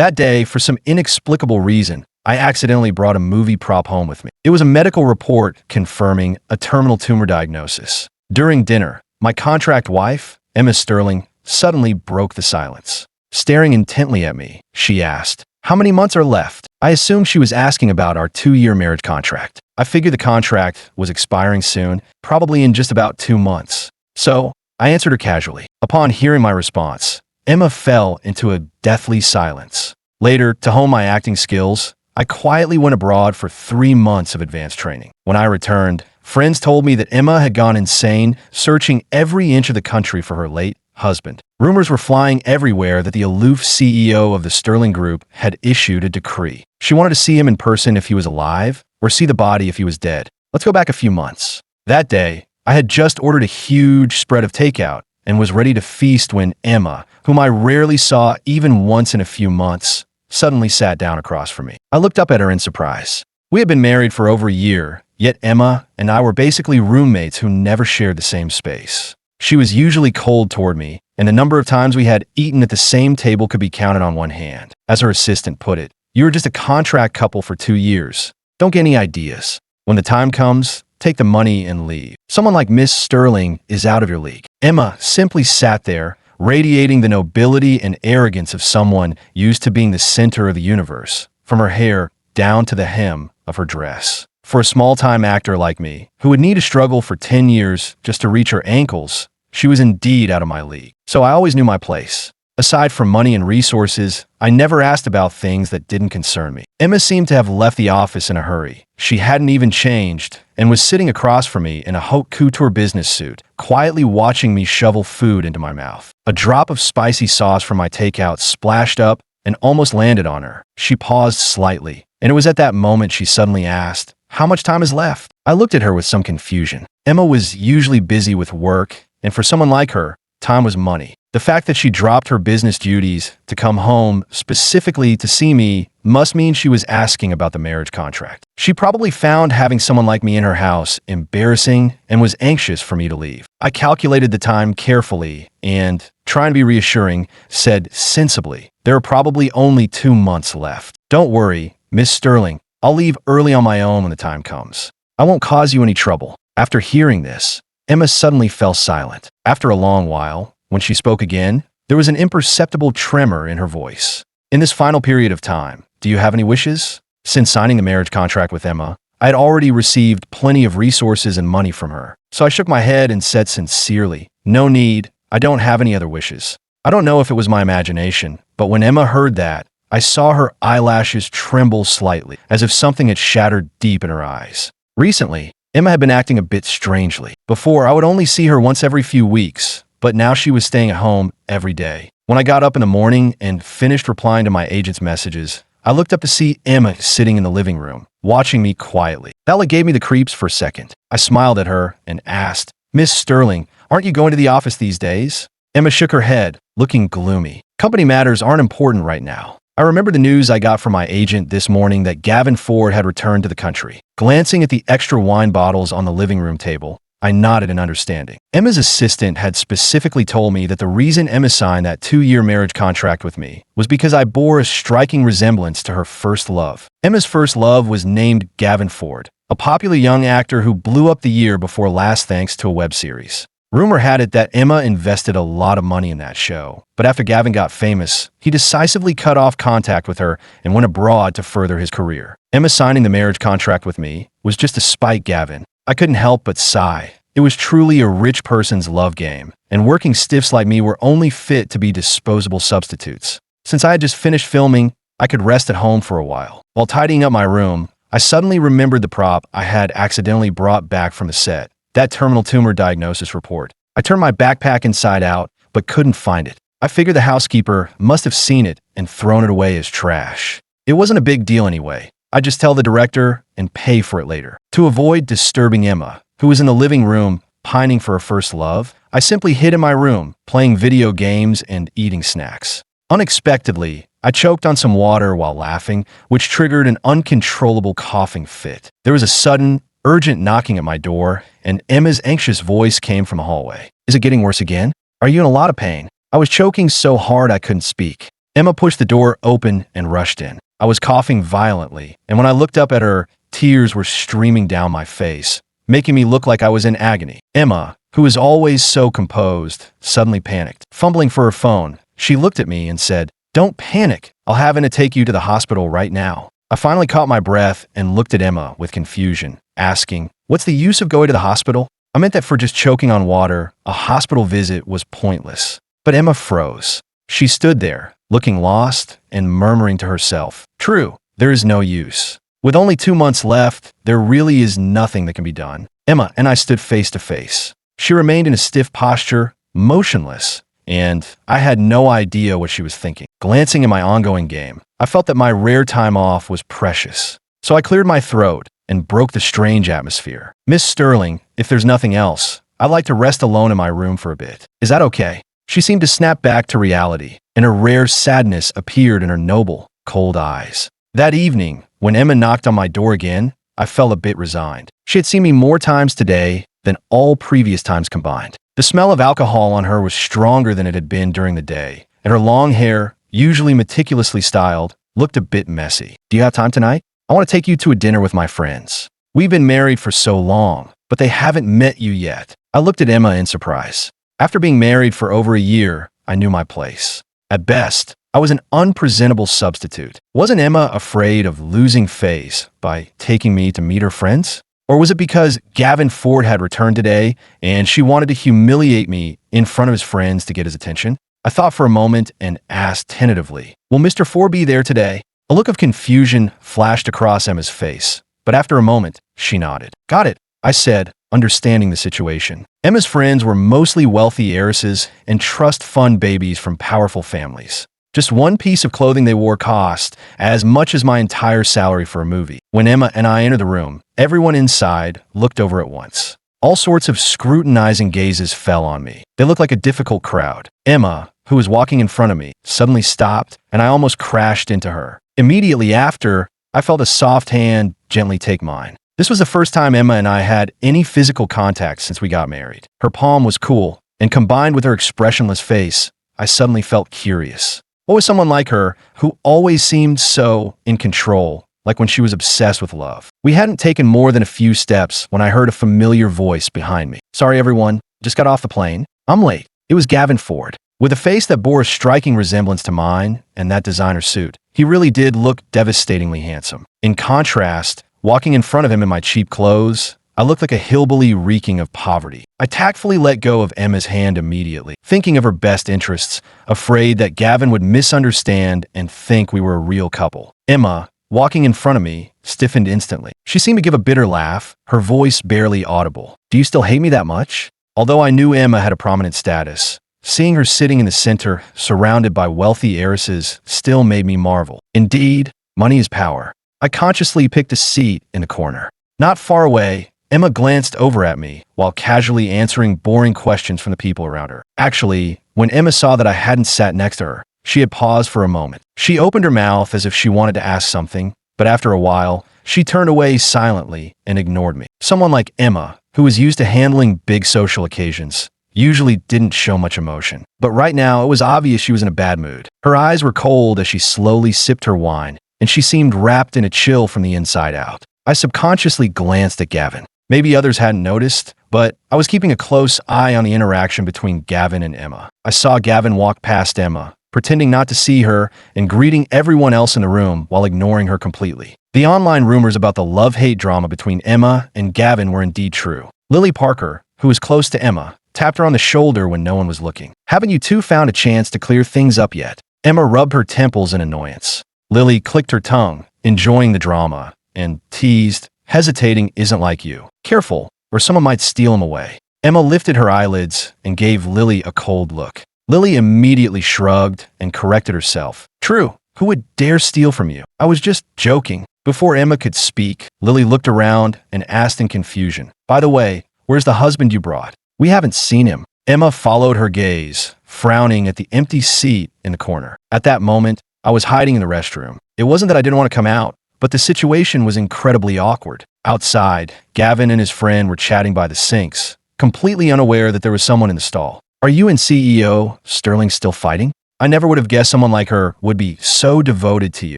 That day, for some inexplicable reason, I accidentally brought a movie prop home with me. It was a medical report confirming a terminal tumor diagnosis. During dinner, my contract wife, Emma Sterling, suddenly broke the silence. Staring intently at me, she asked, "How many months are left?" I assumed she was asking about our 2-year marriage contract. I figured the contract was expiring soon, probably in just about 2 months. So, I answered her casually. Upon hearing my response, Emma fell into a deathly silence. Later, to hone my acting skills, I quietly went abroad for 3 months of advanced training. When I returned, friends told me that Emma had gone insane, searching every inch of the country for her late husband. Rumors were flying everywhere that the aloof CEO of the Sterling Group had issued a decree. She wanted to see him in person if he was alive, or see the body if he was dead. Let's go back a few months. That day, I had just ordered a huge spread of takeout and was ready to feast when Emma, whom I rarely saw even once in a few months, suddenly sat down across from me. I looked up at her in surprise. We had been married for over a year, yet Emma and I were basically roommates who never shared the same space. She was usually cold toward me, and the number of times we had eaten at the same table could be counted on one hand. As her assistant put it, "You were just a contract couple for 2 years. Don't get any ideas. When the time comes, take the money and leave. Someone like Miss Sterling is out of your league." Emma simply sat there, radiating the nobility and arrogance of someone used to being the center of the universe, from her hair down to the hem of her dress. For a small-time actor like me, who would need to struggle for 10 years just to reach her ankles, she was indeed out of my league. So I always knew my place. Aside from money and resources, I never asked about things that didn't concern me. Emma seemed to have left the office in a hurry. She hadn't even changed and was sitting across from me in a haute couture business suit, quietly watching me shovel food into my mouth. A drop of spicy sauce from my takeout splashed up and almost landed on her. She paused slightly, and it was at that moment she suddenly asked, "How much time is left?" I looked at her with some confusion. Emma was usually busy with work, and for someone like her, time was money. The fact that she dropped her business duties to come home specifically to see me must mean she was asking about the marriage contract. She probably found having someone like me in her house embarrassing and was anxious for me to leave. I calculated the time carefully and, trying to be reassuring, said sensibly, "There are probably only 2 months left. Don't worry, Miss Sterling. I'll leave early on my own when the time comes. I won't cause you any trouble." After hearing this, Emma suddenly fell silent. After a long while, when she spoke again, there was an imperceptible tremor in her voice. "In this final period of time, do you have any wishes?" Since signing the marriage contract with Emma, I had already received plenty of resources and money from her. So I shook my head and said sincerely, "No need. I don't have any other wishes." I don't know if it was my imagination, but when Emma heard that, I saw her eyelashes tremble slightly, as if something had shattered deep in her eyes. Recently, Emma had been acting a bit strangely. Before, I would only see her once every few weeks, but now she was staying at home every day. When I got up in the morning and finished replying to my agent's messages, I looked up to see Emma sitting in the living room, watching me quietly. That gave me the creeps for a second. I smiled at her and asked, "Miss Sterling, aren't you going to the office these days?" Emma shook her head, looking gloomy. "Company matters aren't important right now." I remember the news I got from my agent this morning that Gavin Ford had returned to the country. Glancing at the extra wine bottles on the living room table, I nodded in understanding. Emma's assistant had specifically told me that the reason Emma signed that 2-year marriage contract with me was because I bore a striking resemblance to her first love. Emma's first love was named Gavin Ford, a popular young actor who blew up the year before last thanks to a web series. Rumor had it that Emma invested a lot of money in that show, but after Gavin got famous, he decisively cut off contact with her and went abroad to further his career. Emma signing the marriage contract with me was just to spite Gavin. I couldn't help but sigh. It was truly a rich person's love game, and working stiffs like me were only fit to be disposable substitutes. Since I had just finished filming, I could rest at home for a while. While tidying up my room, I suddenly remembered the prop I had accidentally brought back from the set. That terminal tumor diagnosis report. I turned my backpack inside out, but couldn't find it. I figured the housekeeper must have seen it and thrown it away as trash. It wasn't a big deal anyway. I'd just tell the director and pay for it later. To avoid disturbing Emma, who was in the living room pining for her first love, I simply hid in my room, playing video games and eating snacks. Unexpectedly, I choked on some water while laughing, which triggered an uncontrollable coughing fit. There was a sudden, urgent knocking at my door, and Emma's anxious voice came from the hallway. "Is it getting worse again? Are you in a lot of pain?" I was choking so hard I couldn't speak. Emma pushed the door open and rushed in. I was coughing violently, and when I looked up at her, tears were streaming down my face, making me look like I was in agony. Emma, who is always so composed, suddenly panicked. Fumbling for her phone, she looked at me and said, "Don't panic. I'll have Anna take you to the hospital right now." I finally caught my breath and looked at Emma with confusion, asking, "What's the use of going to the hospital?" I meant that for just choking on water, a hospital visit was pointless. But Emma froze. She stood there, looking lost and murmuring to herself, "True, there is no use. With only 2 months left, there really is nothing that can be done." Emma and I stood face to face. She remained in a stiff posture, motionless, and I had no idea what she was thinking. Glancing at my ongoing game, I felt that my rare time off was precious. So I cleared my throat and broke the strange atmosphere. "Miss Sterling, if there's nothing else, I'd like to rest alone in my room for a bit. Is that okay?" She seemed to snap back to reality, and a rare sadness appeared in her noble, cold eyes. That evening, when Emma knocked on my door again, I felt a bit resigned. She had seen me more times today than all previous times combined. The smell of alcohol on her was stronger than it had been during the day, and her long hair, usually meticulously styled, looked a bit messy. "Do you have time tonight? I want to take you to a dinner with my friends. We've been married for so long, but they haven't met you yet." I looked at Emma in surprise. After being married for over a year, I knew my place. At best, I was an unpresentable substitute. Wasn't Emma afraid of losing face by taking me to meet her friends? Or was it because Gavin Ford had returned today and she wanted to humiliate me in front of his friends to get his attention? I thought for a moment and asked tentatively, "Will Mr. Ford be there today?" A look of confusion flashed across Emma's face, but after a moment, she nodded. "Got it," I said, understanding the situation. Emma's friends were mostly wealthy heiresses and trust fund babies from powerful families. Just one piece of clothing they wore cost as much as my entire salary for a movie. When Emma and I entered the room, everyone inside looked over at once. All sorts of scrutinizing gazes fell on me. They looked like a difficult crowd. Emma, who was walking in front of me, suddenly stopped, and I almost crashed into her. Immediately after, I felt a soft hand gently take mine. This was the first time Emma and I had any physical contact since we got married. Her palm was cool, and combined with her expressionless face, I suddenly felt curious. What was someone like her, who always seemed so in control, like when she was obsessed with love? We hadn't taken more than a few steps when I heard a familiar voice behind me. "Sorry, everyone. Just got off the plane. I'm late." It was Gavin Ford. With a face that bore a striking resemblance to mine and that designer suit, he really did look devastatingly handsome. In contrast, walking in front of him in my cheap clothes, I looked like a hillbilly reeking of poverty. I tactfully let go of Emma's hand immediately, thinking of her best interests, afraid that Gavin would misunderstand and think we were a real couple. Emma, walking in front of me, stiffened instantly. She seemed to give a bitter laugh, her voice barely audible. "Do you still hate me that much?" Although I knew Emma had a prominent status, seeing her sitting in the center, surrounded by wealthy heiresses, still made me marvel. Indeed, money is power. I consciously picked a seat in a corner. Not far away, Emma glanced over at me while casually answering boring questions from the people around her. Actually, when Emma saw that I hadn't sat next to her, she had paused for a moment. She opened her mouth as if she wanted to ask something, but after a while, she turned away silently and ignored me. Someone like Emma, who was used to handling big social occasions, usually didn't show much emotion. But right now, it was obvious she was in a bad mood. Her eyes were cold as she slowly sipped her wine, and she seemed wrapped in a chill from the inside out. I subconsciously glanced at Gavin. Maybe others hadn't noticed, but I was keeping a close eye on the interaction between Gavin and Emma. I saw Gavin walk past Emma, pretending not to see her and greeting everyone else in the room while ignoring her completely. The online rumors about the love-hate drama between Emma and Gavin were indeed true. Lily Parker, who was close to Emma, tapped her on the shoulder when no one was looking. "Haven't you two found a chance to clear things up yet?" Emma rubbed her temples in annoyance. Lily clicked her tongue, enjoying the drama, and teased, "Hesitating isn't like you. Careful, or someone might steal him away." Emma lifted her eyelids and gave Lily a cold look. Lily immediately shrugged and corrected herself. "True, who would dare steal from you? I was just joking." Before Emma could speak, Lily looked around and asked in confusion, "By the way, where's the husband you brought? We haven't seen him." Emma followed her gaze, frowning at the empty seat in the corner. At that moment, I was hiding in the restroom. It wasn't that I didn't want to come out, but the situation was incredibly awkward. Outside, Gavin and his friend were chatting by the sinks, completely unaware that there was someone in the stall. "Are you and CEO Sterling still fighting?" I never would have guessed someone like her would be so devoted to you,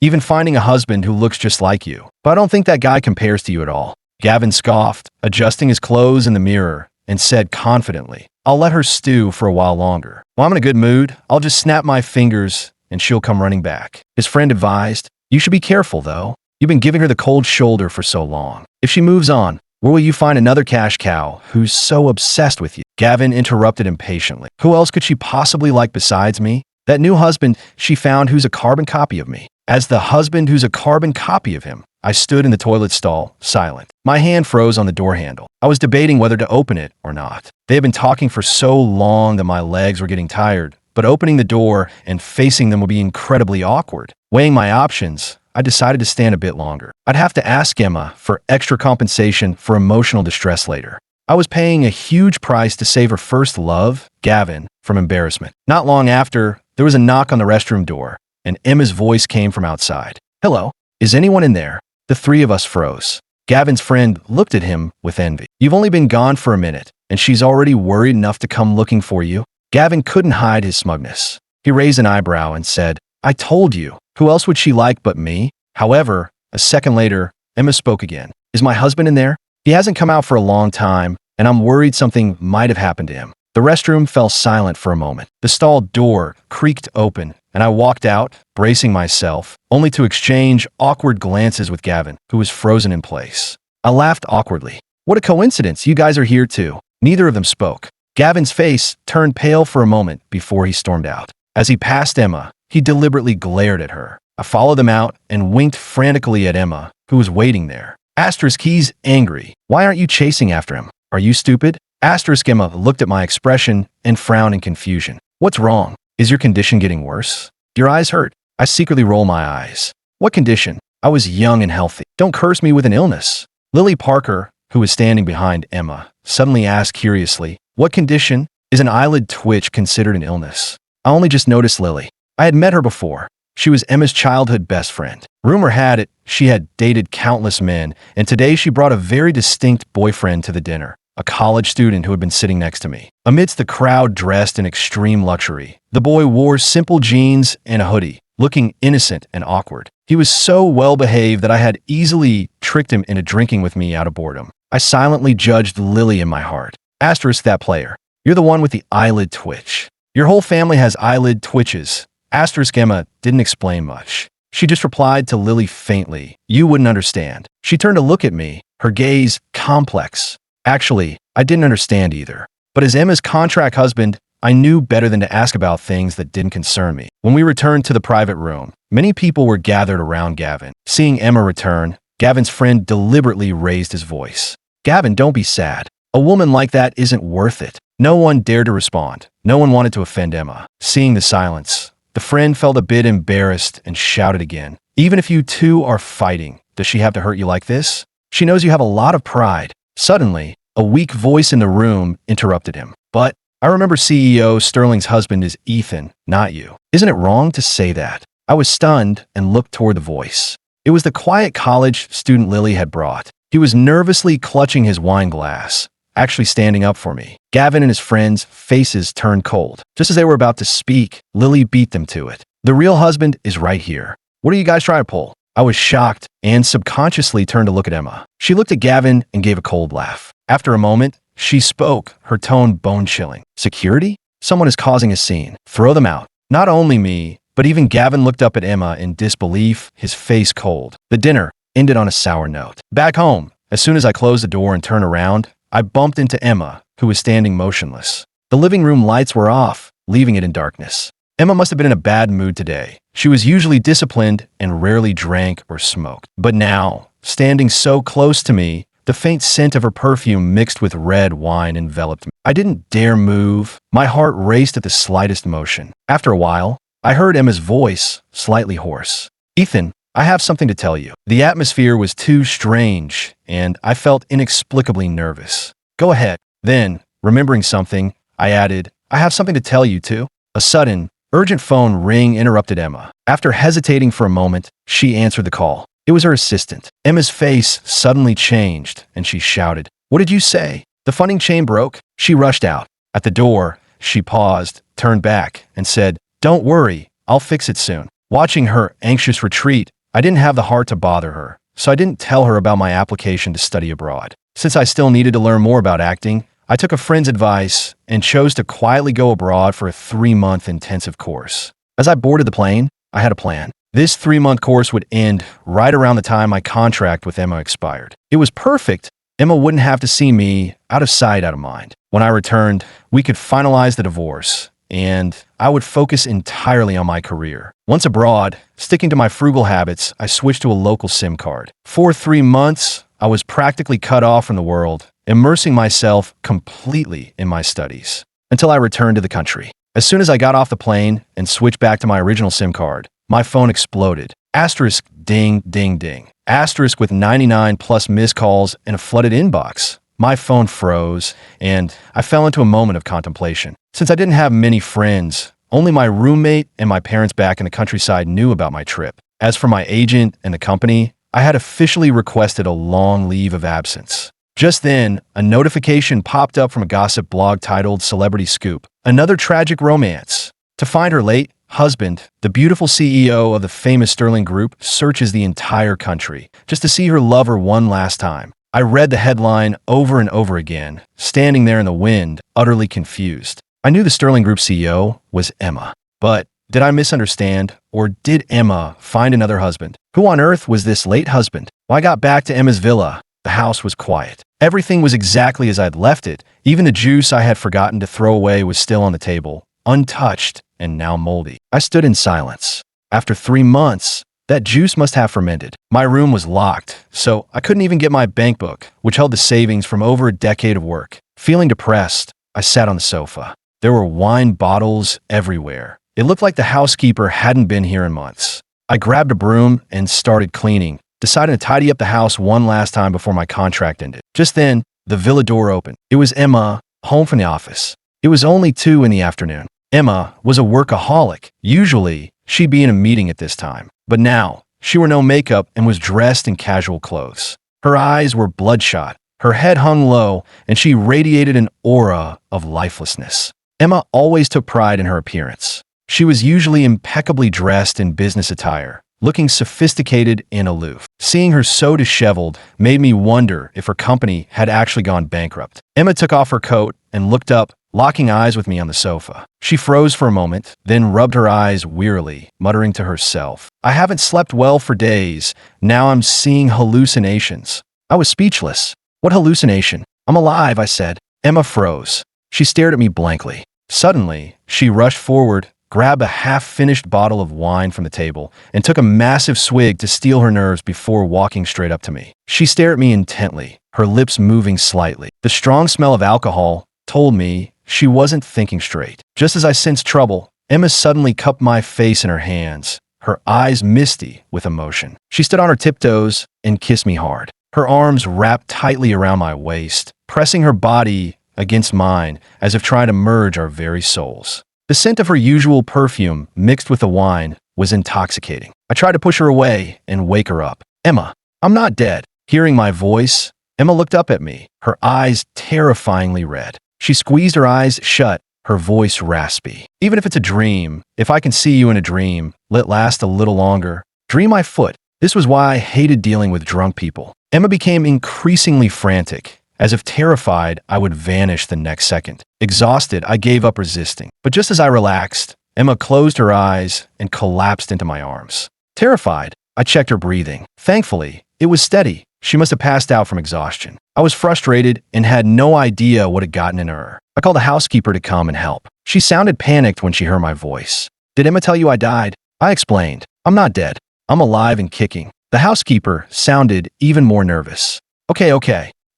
even finding a husband who looks just like you. But I don't think that guy compares to you at all." Gavin scoffed, adjusting his clothes in the mirror, and said confidently, "I'll let her stew for a while longer. When I'm in a good mood, I'll just snap my fingers and she'll come running back." His friend advised, "You should be careful, though. You've been giving her the cold shoulder for so long. If she moves on, where will you find another cash cow who's so obsessed with you?" Gavin interrupted impatiently. "Who else could she possibly like besides me? That new husband she found who's a carbon copy of me." As the husband who's a carbon copy of him, I stood in the toilet stall, silent. My hand froze on the door handle. I was debating whether to open it or not. They had been talking for so long that my legs were getting tired, but opening the door and facing them would be incredibly awkward. Weighing my options, I decided to stand a bit longer. I'd have to ask Emma for extra compensation for emotional distress later. I was paying a huge price to save her first love, Gavin, from embarrassment. Not long after, there was a knock on the restroom door, and Emma's voice came from outside. "Hello, is anyone in there?" The three of us froze. Gavin's friend looked at him with envy. "You've only been gone for a minute, and she's already worried enough to come looking for you?" Gavin couldn't hide his smugness. He raised an eyebrow and said, "I told you. Who else would she like but me?" However, a second later, Emma spoke again. "Is my husband in there? He hasn't come out for a long time, and I'm worried something might have happened to him." The restroom fell silent for a moment. The stall door creaked open, and I walked out, bracing myself, only to exchange awkward glances with Gavin, who was frozen in place. I laughed awkwardly. "What a coincidence, you guys are here too." Neither of them spoke. Gavin's face turned pale for a moment before he stormed out. As he passed Emma, he deliberately glared at her. I followed them out and winked frantically at Emma, who was waiting there. Asterisk, he's angry. Why aren't you chasing after him? Are you stupid? Asterisk, Emma looked at my expression and frowned in confusion. What's wrong? Is your condition getting worse? Your eyes hurt. I secretly roll my eyes. What condition? I was young and healthy. Don't curse me with an illness. Lily Parker, who was standing behind Emma, suddenly asked curiously, what condition? Is an eyelid twitch considered an illness? I only just noticed Lily. I had met her before. She was Emma's childhood best friend. Rumor had it she had dated countless men, and today she brought a very distinct boyfriend to the dinner, a college student who had been sitting next to me. Amidst the crowd dressed in extreme luxury, the boy wore simple jeans and a hoodie, looking innocent and awkward. He was so well behaved that I had easily tricked him into drinking with me out of boredom. I silently judged Lily in my heart. Asterisk that player. You're the one with the eyelid twitch. Your whole family has eyelid twitches. Asterisk Emma didn't explain much. She just replied to Lily faintly, "You wouldn't understand." She turned to look at me, her gaze complex. Actually, I didn't understand either. But as Emma's contract husband, I knew better than to ask about things that didn't concern me. When we returned to the private room, many people were gathered around Gavin. Seeing Emma return, Gavin's friend deliberately raised his voice. "Gavin, don't be sad. A woman like that isn't worth it." No one dared to respond. No one wanted to offend Emma. Seeing the silence, the friend felt a bit embarrassed and shouted again. "Even if you two are fighting, does she have to hurt you like this? She knows you have a lot of pride." Suddenly, a weak voice in the room interrupted him. "But I remember CEO Sterling's husband is Ethan, not you. Isn't it wrong to say that?" I was stunned and looked toward the voice. It was the quiet college student Lily had brought. He was nervously clutching his wine glass, actually standing up for me. Gavin and his friends' faces turned cold. Just as they were about to speak, Lily beat them to it. "The real husband is right here. What are you guys trying to pull?" I was shocked and subconsciously turned to look at Emma. She looked at Gavin and gave a cold laugh. After a moment, she spoke, her tone bone-chilling. "Security? Someone is causing a scene. Throw them out." Not only me, but even Gavin looked up at Emma in disbelief, his face cold. The dinner ended on a sour note. Back home, as soon as I closed the door and turned around, I bumped into Emma, who was standing motionless. The living room lights were off, leaving it in darkness. Emma must have been in a bad mood today. She was usually disciplined and rarely drank or smoked. But now, standing so close to me, the faint scent of her perfume mixed with red wine enveloped me. I didn't dare move. My heart raced at the slightest motion. After a while, I heard Emma's voice, slightly hoarse. "Ethan, I have something to tell you." The atmosphere was too strange, and I felt inexplicably nervous. "Go ahead." Then, remembering something, I added, "I have something to tell you too." A sudden, urgent phone ring interrupted Emma. After hesitating for a moment, she answered the call. It was her assistant. Emma's face suddenly changed, and she shouted, "What did you say?" "The funding chain broke." She rushed out. At the door, she paused, turned back, and said, "Don't worry, I'll fix it soon." Watching her anxious retreat, I didn't have the heart to bother her, so I didn't tell her about my application to study abroad. Since I still needed to learn more about acting, I took a friend's advice and chose to quietly go abroad for a 3-month intensive course. As I boarded the plane, I had a plan. This 3-month course would end right around the time my contract with Emma expired. It was perfect. Emma wouldn't have to see me out of sight, out of mind. When I returned, we could finalize the divorce, and I would focus entirely on my career. Once abroad, sticking to my frugal habits, I switched to a local SIM card. For 3 months, I was practically cut off from the world, immersing myself completely in my studies, until I returned to the country. As soon as I got off the plane and switched back to my original SIM card, my phone exploded. Asterisk, ding, ding, ding. Asterisk with 99 plus missed calls and a flooded inbox. My phone froze, and I fell into a moment of contemplation. Since I didn't have many friends, only my roommate and my parents back in the countryside knew about my trip. As for my agent and the company, I had officially requested a long leave of absence. Just then, a notification popped up from a gossip blog titled Celebrity Scoop, another tragic romance. To find her late husband, the beautiful CEO of the famous Sterling Group searches the entire country just to see her lover one last time. I read the headline over and over again, standing there in the wind, utterly confused. I knew the Sterling Group CEO was Emma, but did I misunderstand, or did Emma find another husband? Who on earth was this late husband? When I got back to Emma's villa, the house was quiet. Everything was exactly as I'd left it. Even the juice I had forgotten to throw away was still on the table, untouched and now moldy. I stood in silence. After 3 months, that juice must have fermented. My room was locked, so I couldn't even get my bank book, which held the savings from over a decade of work. Feeling depressed, I sat on the sofa. There were wine bottles everywhere. It looked like the housekeeper hadn't been here in months. I grabbed a broom and started cleaning, deciding to tidy up the house one last time before my contract ended. Just then, the villa door opened. It was Emma, home from the office. It was only 2 in the afternoon. Emma was a workaholic. Usually, she'd be in a meeting at this time. But now, she wore no makeup and was dressed in casual clothes. Her eyes were bloodshot, her head hung low, and she radiated an aura of lifelessness. Emma always took pride in her appearance. She was usually impeccably dressed in business attire, looking sophisticated and aloof. Seeing her so disheveled made me wonder if her company had actually gone bankrupt. Emma took off her coat and looked up, locking eyes with me on the sofa. She froze for a moment, then rubbed her eyes wearily, muttering to herself, "I haven't slept well for days. Now I'm seeing hallucinations." I was speechless. "What hallucination?" "I'm alive," I said. Emma froze. She stared at me blankly. Suddenly, she rushed forward, grabbed a half-finished bottle of wine from the table, and took a massive swig to steel her nerves before walking straight up to me. She stared at me intently, her lips moving slightly. The strong smell of alcohol told me she wasn't thinking straight. Just as I sensed trouble, Emma suddenly cupped my face in her hands, her eyes misty with emotion. She stood on her tiptoes and kissed me hard. Her arms wrapped tightly around my waist, pressing her body against mine as if trying to merge our very souls. The scent of her usual perfume mixed with the wine was intoxicating. I tried to push her away and wake her up. "Emma, I'm not dead." Hearing my voice, Emma looked up at me, her eyes terrifyingly red. She squeezed her eyes shut, her voice raspy. "Even if it's a dream, if I can see you in a dream, let it last a little longer. Dream my foot." This was why I hated dealing with drunk people. Emma became increasingly frantic, as if terrified I would vanish the next second. Exhausted, I gave up resisting. But just as I relaxed, Emma closed her eyes and collapsed into my arms. Terrified, I checked her breathing. Thankfully, it was steady. She must have passed out from exhaustion. I was frustrated and had no idea what had gotten into her. I called the housekeeper to come and help. She sounded panicked when she heard my voice. "Did Emma tell you I died?" I explained. "I'm not dead. I'm alive and kicking." The housekeeper sounded even more nervous. Okay,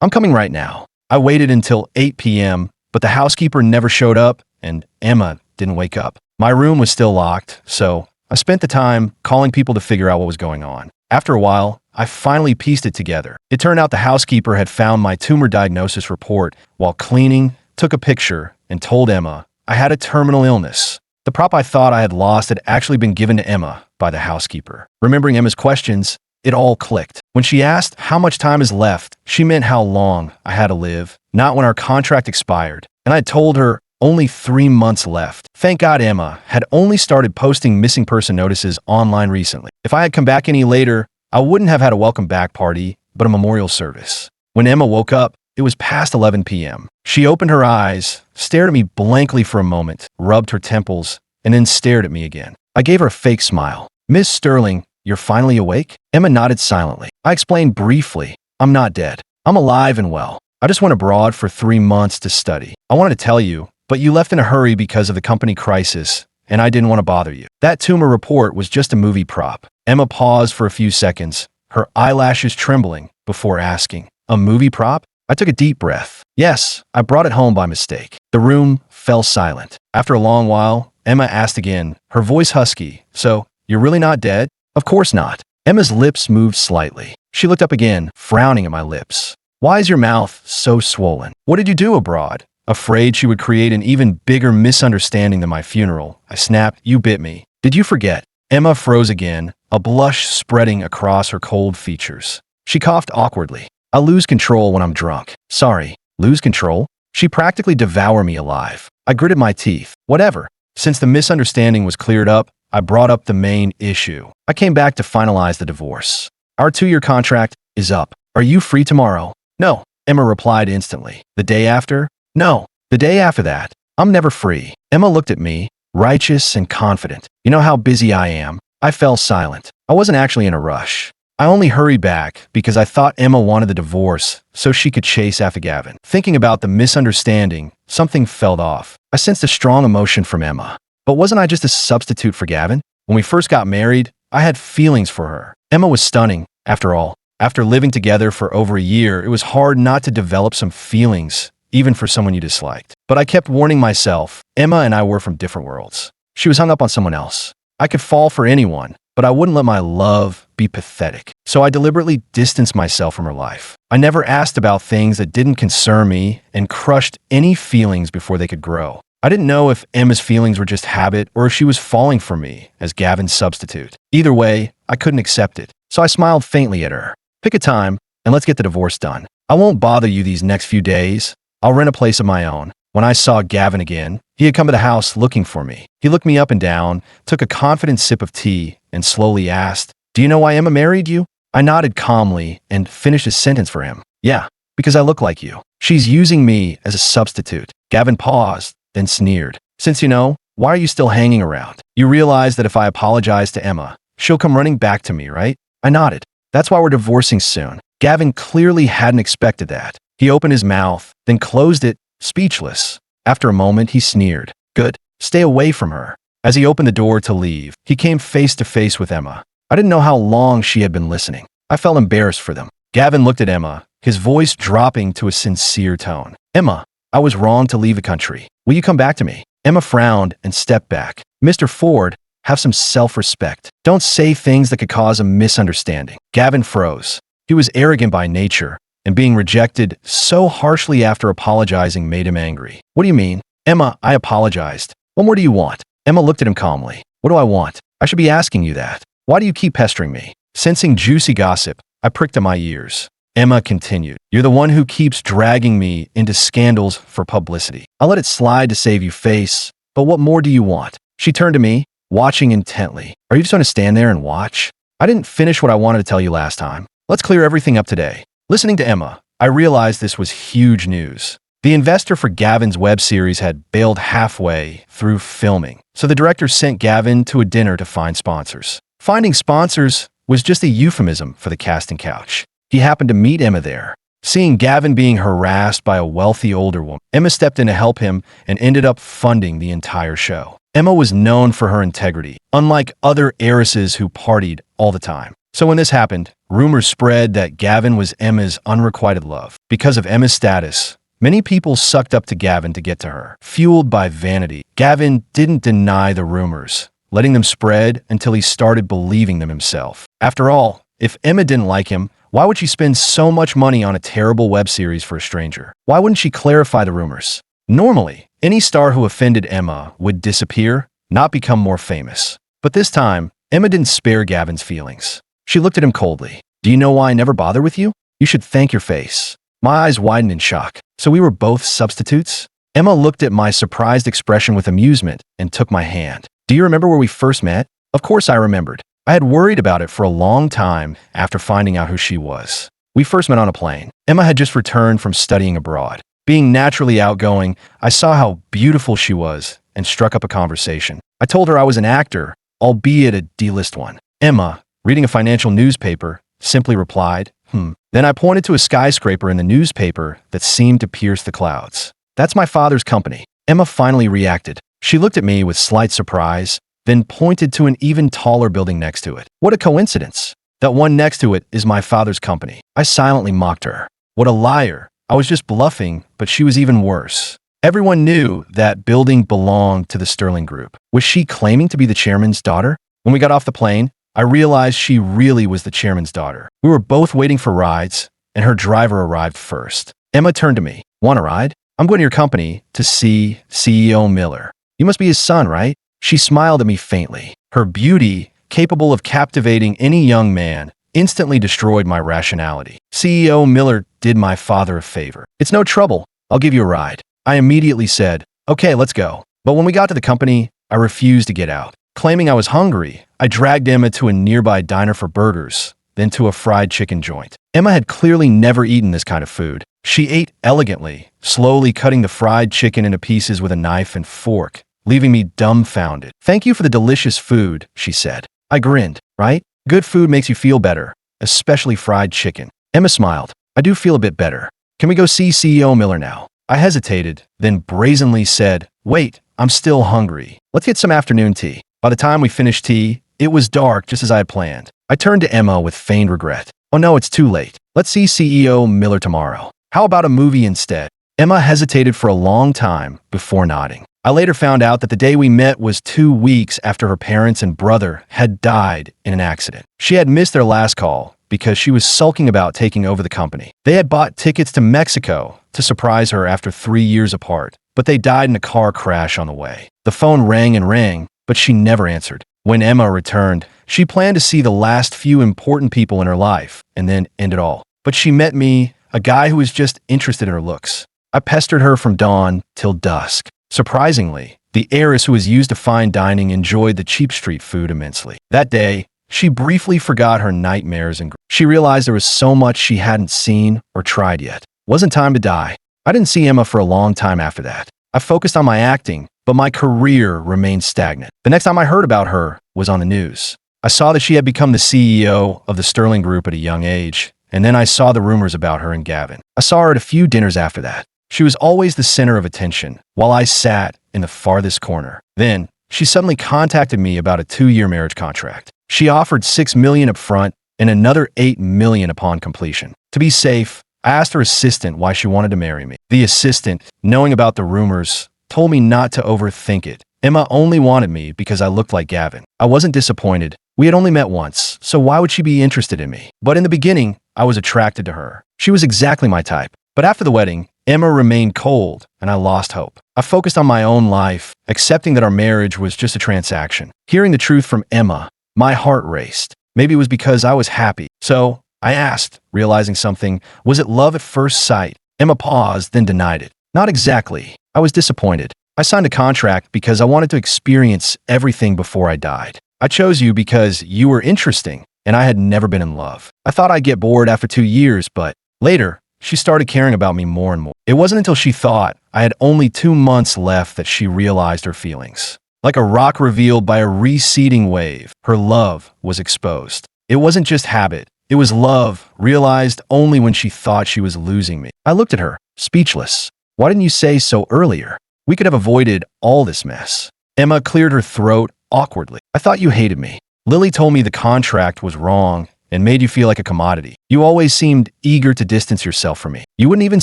I'm coming right now." I waited until 8 p.m., but the housekeeper never showed up and Emma didn't wake up. My room was still locked, so I spent the time calling people to figure out what was going on. After a while, I finally pieced it together. It turned out the housekeeper had found my tumor diagnosis report while cleaning, took a picture, and told Emma I had a terminal illness. The prop I thought I had lost had actually been given to Emma by the housekeeper. Remembering Emma's questions, it all clicked. When she asked how much time is left, she meant how long I had to live, not when our contract expired. And I told her Only 3 months left. Thank God Emma had only started posting missing person notices online recently. If I had come back any later, I wouldn't have had a welcome back party, but a memorial service. When Emma woke up, it was past 11 p.m. She opened her eyes, stared at me blankly for a moment, rubbed her temples, and then stared at me again. I gave her a fake smile. Miss Sterling, you're finally awake? Emma nodded silently. I explained briefly, I'm not dead. I'm alive and well. I just went abroad for 3 months to study. I wanted to tell you, but you left in a hurry because of the company crisis, and I didn't want to bother you. That tumor report was just a movie prop. Emma paused for a few seconds, her eyelashes trembling, before asking, a movie prop? I took a deep breath. Yes, I brought it home by mistake. The room fell silent. After a long while, Emma asked again, her voice husky, so, you're really not dead? Of course not. Emma's lips moved slightly. She looked up again, frowning at my lips. Why is your mouth so swollen? What did you do abroad? Afraid she would create an even bigger misunderstanding than my funeral, I snapped, you bit me. Did you forget? Emma froze again, a blush spreading across her cold features. She coughed awkwardly. I lose control when I'm drunk. Sorry, lose control? She practically devour me alive. I gritted my teeth. Whatever. Since the misunderstanding was cleared up, I brought up the main issue. I came back to finalize the divorce. Our 2-year contract is up. Are you free tomorrow? No, Emma replied instantly. The day after? No, the day after that. I'm never free. Emma looked at me, righteous and confident. You know how busy I am? I fell silent. I wasn't actually in a rush. I only hurried back because I thought Emma wanted the divorce so she could chase after Gavin. Thinking about the misunderstanding, something felt off. I sensed a strong emotion from Emma. But wasn't I just a substitute for Gavin? When we first got married, I had feelings for her. Emma was stunning, after all. After living together for over a year, it was hard not to develop some feelings, even for someone you disliked. But I kept warning myself, Emma and I were from different worlds. She was hung up on someone else. I could fall for anyone, but I wouldn't let my love be pathetic. So I deliberately distanced myself from her life. I never asked about things that didn't concern me and crushed any feelings before they could grow. I didn't know if Emma's feelings were just habit or if she was falling for me as Gavin's substitute. Either way, I couldn't accept it. So I smiled faintly at her. Pick a time and let's get the divorce done. I won't bother you these next few days. I'll rent a place of my own. When I saw Gavin again, he had come to the house looking for me. He looked me up and down, took a confident sip of tea, and slowly asked, Do you know why Emma married you? I nodded calmly and finished his sentence for him. Yeah, because I look like you. She's using me as a substitute. Gavin paused, then sneered. Since you know, why are you still hanging around? You realize that if I apologize to Emma, she'll come running back to me, right? I nodded. That's why we're divorcing soon. Gavin clearly hadn't expected that. He opened his mouth, then closed it, speechless. After a moment, he sneered. Good. Stay away from her. As he opened the door to leave, he came face to face with Emma. I didn't know how long she had been listening. I felt embarrassed for them. Gavin looked at Emma, his voice dropping to a sincere tone. Emma, I was wrong to leave the country. Will you come back to me? Emma frowned and stepped back. Mr. Ford, have some self-respect. Don't say things that could cause a misunderstanding. Gavin froze. He was arrogant by nature, and being rejected so harshly after apologizing made him angry. What do you mean? Emma, I apologized. What more do you want? Emma looked at him calmly. What do I want? I should be asking you that. Why do you keep pestering me? Sensing juicy gossip, I pricked at my ears. Emma continued. You're the one who keeps dragging me into scandals for publicity. I'll let it slide to save you face, but what more do you want? She turned to me, watching intently. Are you just going to stand there and watch? I didn't finish what I wanted to tell you last time. Let's clear everything up today. Listening to Emma, I realized this was huge news. The investor for Gavin's web series had bailed halfway through filming, so the director sent Gavin to a dinner to find sponsors. Finding sponsors was just a euphemism for the casting couch. He happened to meet Emma there. Seeing Gavin being harassed by a wealthy older woman, Emma stepped in to help him and ended up funding the entire show. Emma was known for her integrity, unlike other heiresses who partied all the time. So when this happened, rumors spread that Gavin was Emma's unrequited love. Because of Emma's status, many people sucked up to Gavin to get to her. Fueled by vanity, Gavin didn't deny the rumors, letting them spread until he started believing them himself. After all, if Emma didn't like him, why would she spend so much money on a terrible web series for a stranger? Why wouldn't she clarify the rumors? Normally, any star who offended Emma would disappear, not become more famous. But this time, Emma didn't spare Gavin's feelings. She looked at him coldly. Do you know why I never bother with you? You should thank your face. My eyes widened in shock. So we were both substitutes? Emma looked at my surprised expression with amusement and took my hand. Do you remember where we first met? Of course I remembered. I had worried about it for a long time after finding out who she was. We first met on a plane. Emma had just returned from studying abroad. Being naturally outgoing, I saw how beautiful she was and struck up a conversation. I told her I was an actor, albeit a D-list one. Emma, reading a financial newspaper, simply replied, Then I pointed to a skyscraper in the newspaper that seemed to pierce the clouds. That's my father's company. Emma finally reacted. She looked at me with slight surprise, then pointed to an even taller building next to it. What a coincidence. That one next to it is my father's company. I silently mocked her. What a liar. I was just bluffing, but she was even worse. Everyone knew that building belonged to the Sterling Group. Was she claiming to be the chairman's daughter? When we got off the plane, I realized she really was the chairman's daughter. We were both waiting for rides, and her driver arrived first. Emma turned to me. Want a ride? I'm going to your company to see CEO Miller. You must be his son, right? She smiled at me faintly. Her beauty, capable of captivating any young man, instantly destroyed my rationality. CEO Miller did my father a favor. It's no trouble. I'll give you a ride. I immediately said, okay, let's go. But when we got to the company, I refused to get out. Claiming I was hungry, I dragged Emma to a nearby diner for burgers, then to a fried chicken joint. Emma had clearly never eaten this kind of food. She ate elegantly, slowly cutting the fried chicken into pieces with a knife and fork, leaving me dumbfounded. Thank you for the delicious food, she said. I grinned, right? Good food makes you feel better, especially fried chicken. Emma smiled. I do feel a bit better. Can we go see CEO Miller now? I hesitated, then brazenly said, wait, I'm still hungry. Let's get some afternoon tea. By the time we finished tea, it was dark just as I had planned. I turned to Emma with feigned regret. Oh no, it's too late. Let's see CEO Miller tomorrow. How about a movie instead? Emma hesitated for a long time before nodding. I later found out that the day we met was 2 weeks after her parents and brother had died in an accident. She had missed their last call because she was sulking about taking over the company. They had bought tickets to Mexico to surprise her after 3 years apart, but they died in a car crash on the way. The phone rang and rang, but she never answered. When Emma returned, she planned to see the last few important people in her life and then end it all. But she met me, a guy who was just interested in her looks. I pestered her from dawn till dusk. Surprisingly, the heiress who was used to fine dining enjoyed the cheap street food immensely. That day, she briefly forgot her nightmares and she realized there was so much she hadn't seen or tried yet. Wasn't time to die. I didn't see Emma for a long time after that. I focused on my acting, but my career remained stagnant. The next time I heard about her was on the news. I saw that she had become the CEO of the Sterling Group at a young age, and then I saw the rumors about her and Gavin. I saw her at a few dinners after that. She was always the center of attention, while I sat in the farthest corner. Then, she suddenly contacted me about a 2-year marriage contract. She offered $6 million up front and another $8 million upon completion. To be safe, I asked her assistant why she wanted to marry me. The assistant, knowing about the rumors, told me not to overthink it. Emma only wanted me because I looked like Gavin. I wasn't disappointed. We had only met once, so why would she be interested in me? But in the beginning, I was attracted to her. She was exactly my type. But after the wedding, Emma remained cold, and I lost hope. I focused on my own life, accepting that our marriage was just a transaction. Hearing the truth from Emma, my heart raced. Maybe it was because I was happy. So I asked, realizing something, was it love at first sight? Emma paused, then denied it. Not exactly. I was disappointed. I signed a contract because I wanted to experience everything before I died. I chose you because you were interesting, and I had never been in love. I thought I'd get bored after 2 years, but later, she started caring about me more and more. It wasn't until she thought I had only 2 months left that she realized her feelings. Like a rock revealed by a receding wave, her love was exposed. It wasn't just habit. It was love, realized only when she thought she was losing me. I looked at her, speechless. Why didn't you say so earlier? We could have avoided all this mess. Emma cleared her throat awkwardly. I thought you hated me. Lily told me the contract was wrong and made you feel like a commodity. You always seemed eager to distance yourself from me. You wouldn't even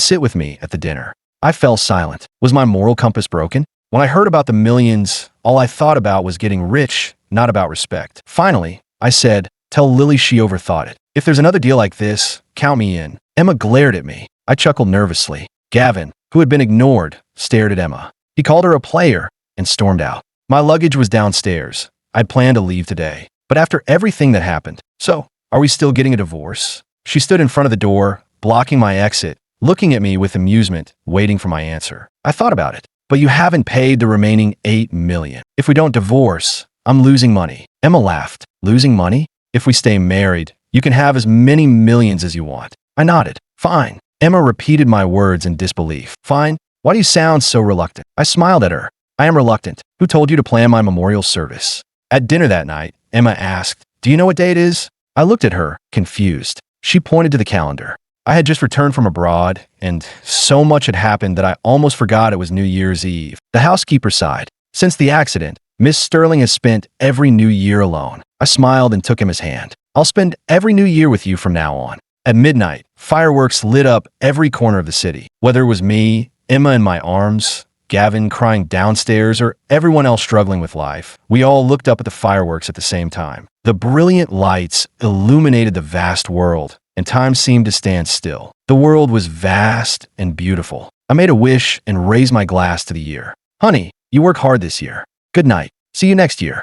sit with me at the dinner. I fell silent. Was my moral compass broken? When I heard about the millions, all I thought about was getting rich, not about respect. Finally, I said, tell Lily she overthought it. If there's another deal like this, count me in. Emma glared at me. I chuckled nervously. Gavin, who had been ignored, stared at Emma. He called her a player and stormed out. My luggage was downstairs. I'd planned to leave today. But after everything that happened, so, are we still getting a divorce? She stood in front of the door, blocking my exit, looking at me with amusement, waiting for my answer. I thought about it. But you haven't paid the remaining $8 million. If we don't divorce, I'm losing money. Emma laughed. Losing money? If we stay married, you can have as many millions as you want. I nodded. Fine. Emma repeated my words in disbelief. Fine? Why do you sound so reluctant? I smiled at her. I am reluctant. Who told you to plan my memorial service? At dinner that night, Emma asked, Do you know what day it is? I looked at her, confused. She pointed to the calendar. I had just returned from abroad, and so much had happened that I almost forgot it was New Year's Eve. The housekeeper sighed. Since the accident, Miss Sterling has spent every New Year alone. I smiled and took Emma's hand. I'll spend every New Year with you from now on. At midnight, fireworks lit up every corner of the city. Whether it was me, Emma in my arms, Gavin crying downstairs, or everyone else struggling with life, we all looked up at the fireworks at the same time. The brilliant lights illuminated the vast world, and time seemed to stand still. The world was vast and beautiful. I made a wish and raised my glass to the year. Honey, you work hard this year. Good night. See you next year.